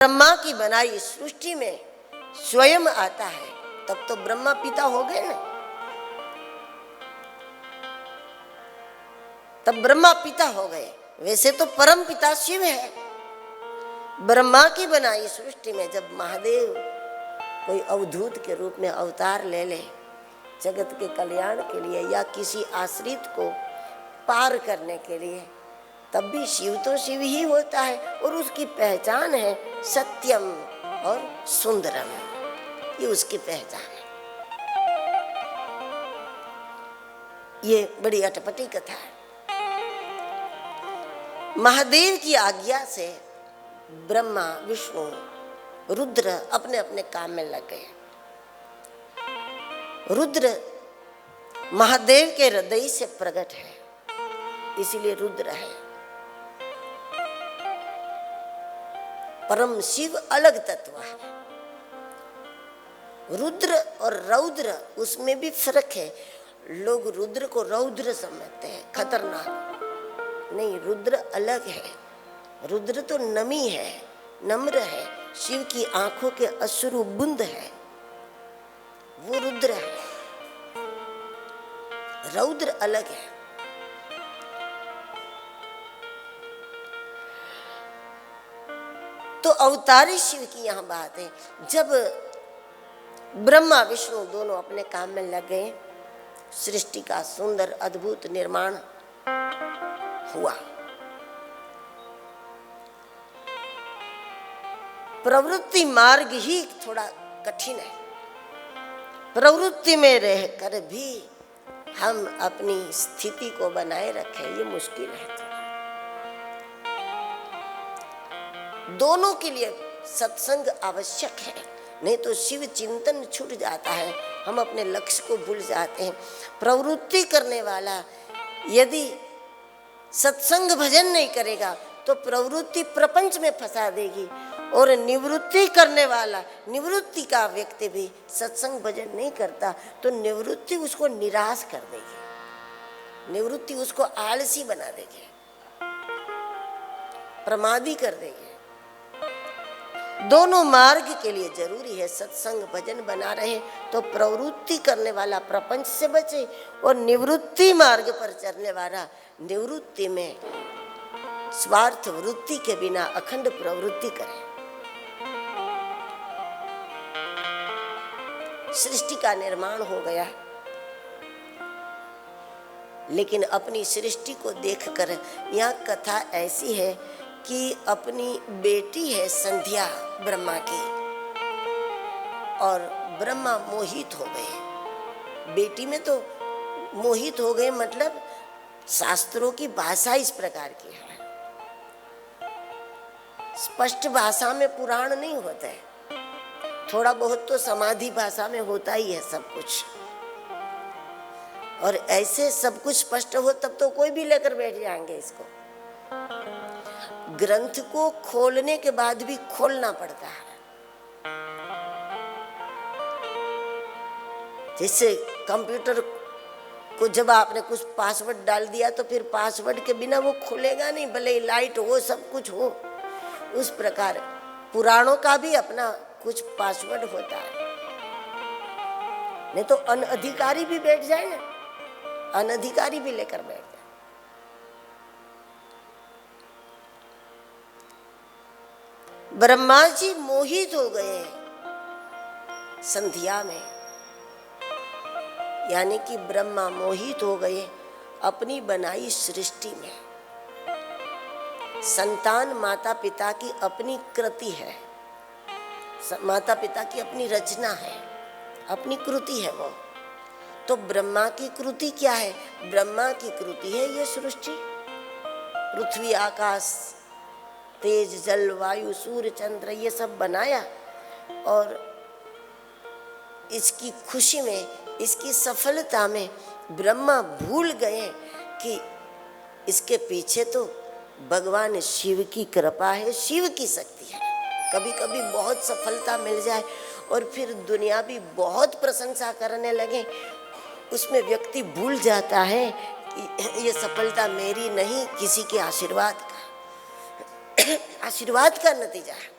ब्रह्मा की बनाई सृष्टि में स्वयं आता है, तब तो ब्रह्मा पिता हो गए ना। तब ब्रह्मा पिता हो गए। वैसे तो परम पिता शिव है। ब्रह्मा की बनाई सृष्टि में जब महादेव कोई अवधूत के रूप में अवतार ले ले जगत के कल्याण के लिए या किसी आश्रित को पार करने के लिए, तब भी शिव तो शिव ही होता है और उसकी पहचान है सत्यम और सुंदरम। ये उसकी पहचान है। ये बड़ी अटपटी कथा है। महादेव की आज्ञा से ब्रह्मा विष्णु रुद्र अपने अपने काम में लग गए। रुद्र महादेव के हृदय से प्रकट है, इसीलिए रुद्र है। परम शिव अलग तत्व है। रुद्र और रौद्र उसमें भी फर्क है। लोग रुद्र को रौद्र समझते हैं, खतरनाक। नहीं, रुद्र अलग है। रुद्र तो नमी है, नम्र है, शिव की आंखों के अश्रु बूंद है, वो रुद्र है। रौद्र अलग है। तो अवतारी शिव की यहां बात है। जब ब्रह्मा विष्णु दोनों अपने काम में लग गए, सृष्टि का सुंदर अद्भुत निर्माण हुआ। प्रवृत्ति मार्ग ही थोड़ा कठिन है। प्रवृत्ति में रहकर भी हम अपनी स्थिति को बनाए रखें, ये मुश्किल है। दोनों के लिए सत्संग आवश्यक है, नहीं तो शिव चिंतन छूट जाता है, हम अपने लक्ष्य को भूल जाते हैं। प्रवृत्ति करने वाला यदि सत्संग भजन नहीं करेगा तो प्रवृत्ति प्रपंच में फंसा देगी, और निवृत्ति करने वाला निवृत्ति का व्यक्ति भी सत्संग भजन नहीं करता तो निवृत्ति उसको निराश कर देगी, निवृत्ति उसको आलसी बना देगी, प्रमादी कर देगी। दोनों मार्ग के लिए जरूरी है सत्संग भजन बना रहे तो प्रवृत्ति करने वाला प्रपंच से बचे और निवृत्ति मार्ग पर चलने वाला निवृत्ति में स्वार्थ वृत्ति के बिना अखंड प्रवृत्ति करे। सृष्टि का निर्माण हो गया, लेकिन अपनी सृष्टि को देखकर यह कथा ऐसी है कि अपनी बेटी है संध्या ब्रह्मा की, और ब्रह्मा मोहित हो गए। बेटी में तो मोहित हो गए, मतलब शास्त्रों की भाषा इस प्रकार की है। स्पष्ट भाषा में पुराण नहीं होता है, थोड़ा बहुत तो समाधि भाषा में होता ही है सब कुछ। और ऐसे सब कुछ स्पष्ट हो तब तो कोई भी लेकर बैठ जाएंगे इसको। ग्रंथ को खोलने के बाद भी खोलना पड़ता है। जैसे कंप्यूटर को जब आपने कुछ पासवर्ड डाल दिया तो फिर पासवर्ड के बिना वो खुलेगा नहीं, भले ही लाइट हो सब कुछ हो। उस प्रकार पुराणों का भी अपना कुछ पासवर्ड होता है, नहीं तो अनधिकारी भी बैठ जाए ना, अनधिकारी भी लेकर बैठ जाए। ब्रह्मा जी मोहित हो गए संध्या में, यानी कि ब्रह्मा मोहित हो गए अपनी बनाई सृष्टि में। संतान माता पिता की अपनी कृति है, माता पिता की अपनी रचना है, अपनी कृति है वो। तो ब्रह्मा की कृति क्या है? ब्रह्मा की कृति है ये सृष्टि। पृथ्वी आकाश तेज जल वायु सूर्य चंद्र ये सब बनाया, और इसकी खुशी में इसकी सफलता में ब्रह्मा भूल गए कि इसके पीछे तो भगवान शिव की कृपा है, शिव की शक्ति है। कभी कभी बहुत सफलता मिल जाए और फिर दुनिया भी बहुत प्रशंसा करने लगे, उसमें व्यक्ति भूल जाता है कि ये सफलता मेरी नहीं, किसी के आशीर्वाद का आशीर्वाद का नतीजा है।